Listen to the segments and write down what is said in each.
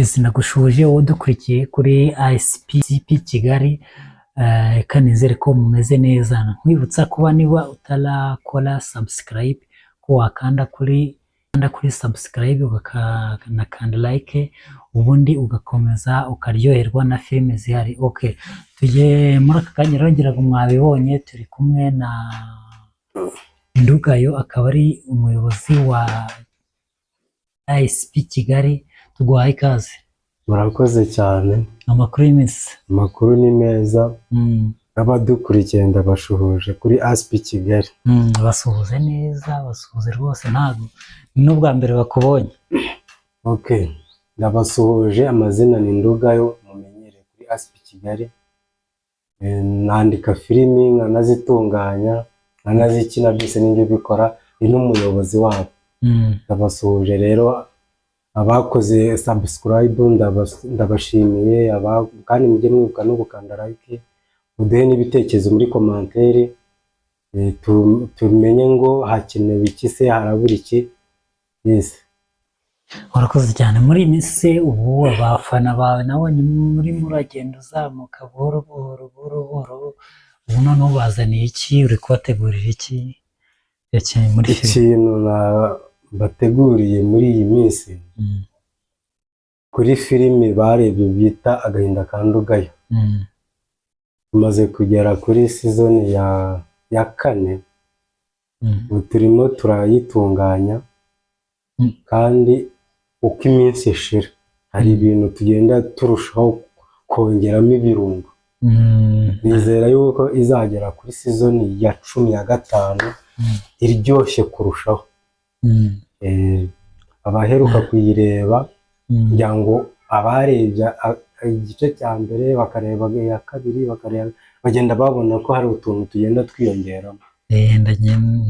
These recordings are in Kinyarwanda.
Sinagushuje wowe dukurikiye kuri ICP Kigali, kanizere ko mumeze neza. Nkwibutsa kuba niba utarakora subscribe ko wakanda kuri subscribe ukanakanda like, ubundi ugakomeza ukaryoherwa na filime zihari. Okay, tujye muri aka kanya rero, ngira ngo mwabibonye turi kumwe na Ndugayo, akaba ari umuyobozi wa ICP Kigali. Tuguhaye ikaze. Murakoze cyane. Amakuru y'iminsi? Amakuru ni meza. Abadukurikiye ndabashuhuje kuri ICP Kigali. Basuhuze neza, basuhuze rwose, ntabwo ni n'ubwa mbere bakubonye. Okay, ndabasuhuje. Amazina ni Ndugayo, mumenyereye kuri ICP Kigali. Nandika filimi, nkanazitunganya, nkanazikina, byose nibyo bikora. Ni n'umuyobozi wabo. Ndabasuhuje rero abakoze subscribe, ndabashimiye. Kandi mujye mwibuka no gukanda like, uduhe n'ibitekerezo muri commentaire, tumenye ngo hakenewe iki se, harabura iki. Yes, Urakoze cyane. Muri iyi minsi ubu abafana bawe nabonye muri muragenda uzamuka buhoro buhoro. Ubu noneho bazaniye iki? Uri kubategurira iki? Muri ikintu bateguriye muri iyi minsi, kuri filimi barebye bita Agahinda ka Ndugayo. Tumaze kugera kuri season ya 4. Turimo turayitunganya, kandi uko iminsi ishira hari ibintu tugenda turushaho kongeramo ibirungo. Nizera yuko izagera kuri season ya 15 iryoshye kurushaho. Abaheruka kuyireba, kugira ngo abarebye igice cya mbere bakareba iya kabiri, bagenda babona ko hari utuntu tugenda twiyongeramo.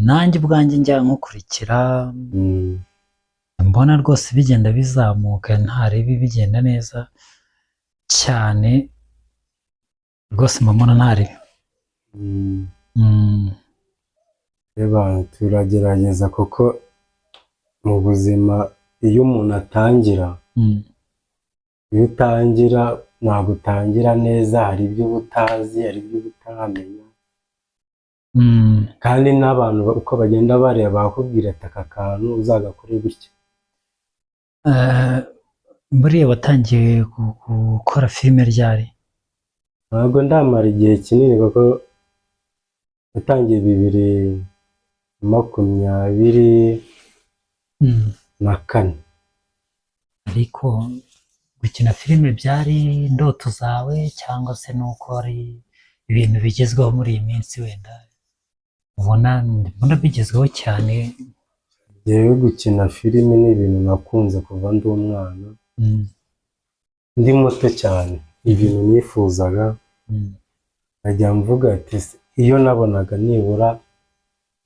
Nanjye ubwanjye njya nkukurikira, mbona rwose bigenda bizamuka, ntarebe bigenda neza cyane rwose, mbona ntarebe. Turagerageza kuko mu buzima iyo umuntu atangira, iyo utangira ntabwo utangira neza, hari ibyo utazi, hari ibyo utaramenya. Kandi n'abantu uko bagenda bareba bakubwira ati aka kantu uzagakore gutya. Buriya watangiye gukora filime ryari? Ntabwo ndamara igihe kinini, kuko natangiye 2024. Ariko gukina filime byari indoto zawe, cyangwa se nuko ari ibintu bigezweho muri iyi minsi? Wenda ubona bigezweho cyane. Yewe gukina filime ni ibintu nakunze kuva ndi umwana, ndi muto cyane. Ibintu nifuzaga, nkajya mvuga ati iyo nabonaga nibura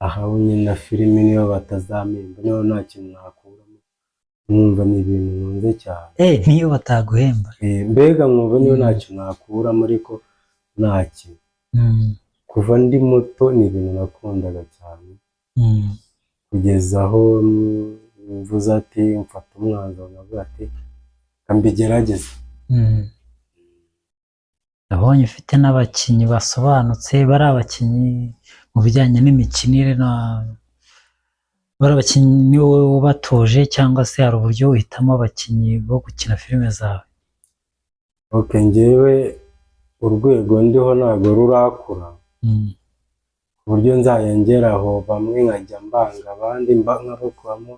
ahabonye na filime niyo batazamemba, niyo nta kintu nakuramo, mwumva ni ibintu nkunze cyane. Niyo bataguhemba, mbega mwumva niyo nta kintu nakuramo, ariko nta kintu. Kuva ndi muto ni ibintu nakundaga cyane, kugeza aho mvuze ati mfata umwanzuro, navuga ati kambigerageze. Nabonye ufite n'abakinnyi basobanutse, bari abakinnyi mu bijyanye n'imikinire, bari abakinnyi ni wowe ubatoje, cyangwa se hari uburyo uhitamo abakinnyi bo gukina filime zawe? Okay, njyewe urwego ndiho ntabwo rurakura, ku buryo nzajya ngeraho bamwe nkajya mbanga abandi nkabakuramo.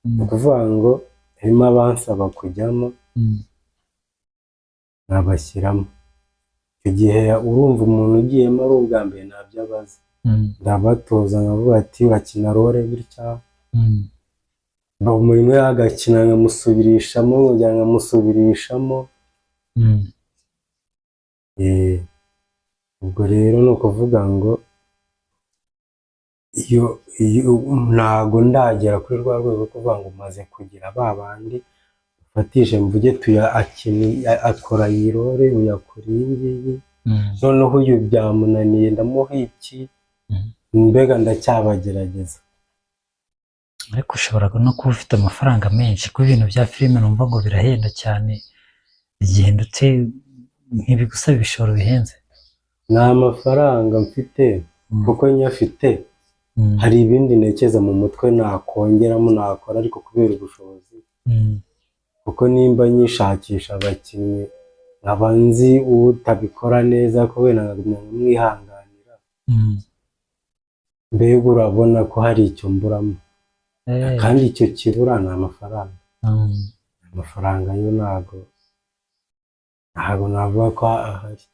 Ni ukuvuga ngo harimo abansaba kujyamo, nkabashyiramo. Icyo gihe urumva umuntu ugiyemo ari ubwa mbere ntabyo abazi, ndabatoza nkavuga ati urakina role gutya, umurimo yagakina nkamusubirishamo, nkongera nkamusubirishamo. Ubwo rero ni ukuvuga ngo iyo ntago ndagera kuri rwa rwego kuvuga ngo maze kugira ba bandi bafatishe mvuge akora iyi role, uyakora iyi ngiyi, noneho uyu byamunaniye ndamuha iki. Mbega ndacyabagerageza. ariko ushobora no kuba ufite amafaranga menshi kuko ibintu bya filime numva ngo birahenda cyane, bigendutse ntibigusaba ibishoro bihenze. nta mafaranga mfite kuko nyafite hari ibindi ntekereza mu mutwe nakongeramo nakora ariko kubera ubushobozi kuko nimba nyishakisha abakinnyi nkaba nzi utabikora neza ko wenda nkamwihanganira, mbega urabona ko hari icyo mburamo kandi icyo kibura ni amafaranga. Amafaranga yo ntago navuga ko ahari.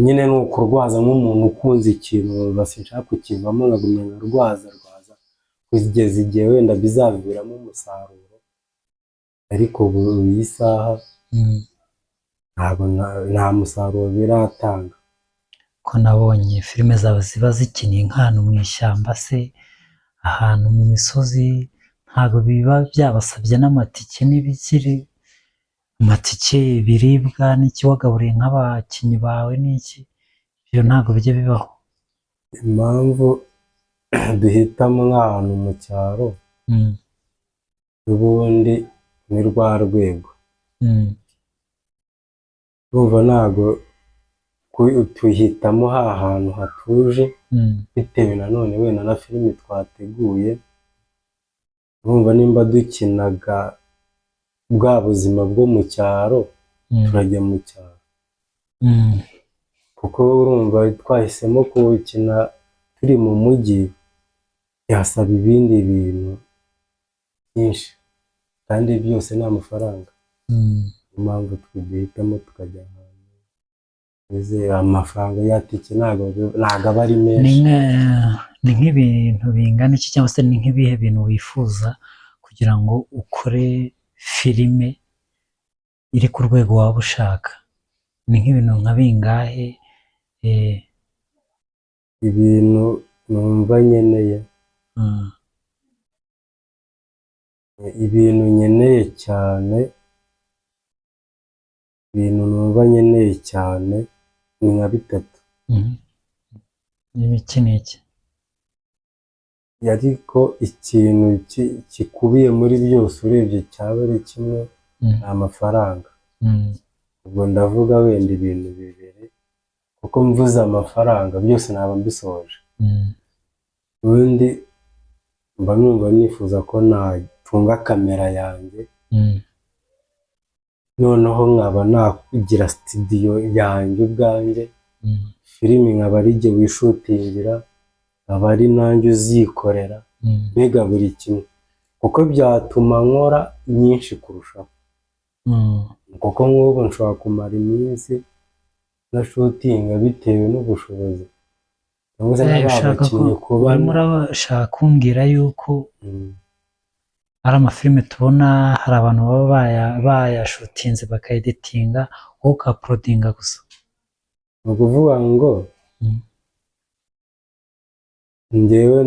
Nyine ni ukurwaza nk'umuntu ukunze ikintu sinshaka kukivamo nkagumya nkarwaza kugeza igihe wenda bizaviramo umusaruro, ariko ubu iyi saha ntabwo nta musaruro biratanga. Ko nabonye filime zawe ziba zikiniye nk'ahantu mu ishyamba se, ahantu mu misozi, ntabwo biba byabasabye n'amatike n'ibikiri amatike, ibiribwa n'iki wagaburiye nk'abakinnyi bawe n'iki, ibyo ntabwo bijya bibaho? Impamvu duhitamo nk'ahantu mu cyaro n'ubundi ni rwa rwego, urumva ntabwo tuhitamo hantu hatuje bitewe nanone wenda na filime twateguye, urumva nimba dukinaga bwa buzima bwo mu cyaro turajya mu cyaro, kuko urumva twahisemo kuwukina turi mu mujyi yasaba ibindi bintu byinshi kandi byose ni amafaranga. Niyo mpamvu duhitamo tukajya ahantu amafaranga yatike ntabwo aba ari menshi. Ni nk'ibintu bingana iki cyangwa se ni nk'ibihe bintu wifuza kugira ngo ukore filime iri ku rwego waba ushaka? Ni nk'ibintu nka bingahe? Ibintu numva nkeneye, ibintu nkeneye cyane, ibintu numva nkeneye cyane ni nka bitatu. Iki ni iki? Ariko ikintu gikubiye muri byose urebye cyaba ari kimwe, ni amafaranga. Ubwo ndavuga wenda ibintu bibiri, kuko mvuze amafaranga byose naba mbisoje. Ubundi mba numva nifuza ko natunga kamera yanjye, noneho nkaba nakugira studio yanjye ubwanjye, filimi nkaba ari jye wishutingira, nkaba ari nanjye uzikorera, mbega buri kimwe, kuko byatuma nkora nyinshi kurushaho. Kuko nk'ubu nshobora kumara iminsi na shootinga bitewe n'ubushobozi. Urimo urashaka kumbwira yuko ari amafilime tubona hari abantu baba bayashutinze bakayeditinga wowe ukaporodinga gusa? Ni ukuvuga ngo njyewe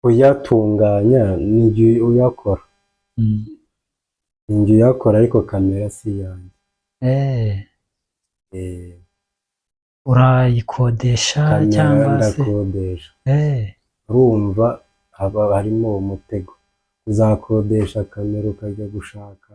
uyatunganya n'igihe uyakora, njye uyakora ariko kamera si yanjye. Urayikodesha cyangwa se? Ndakodesha. Urumva haba harimo umutego, uzakodesha kamera ukajya gushaka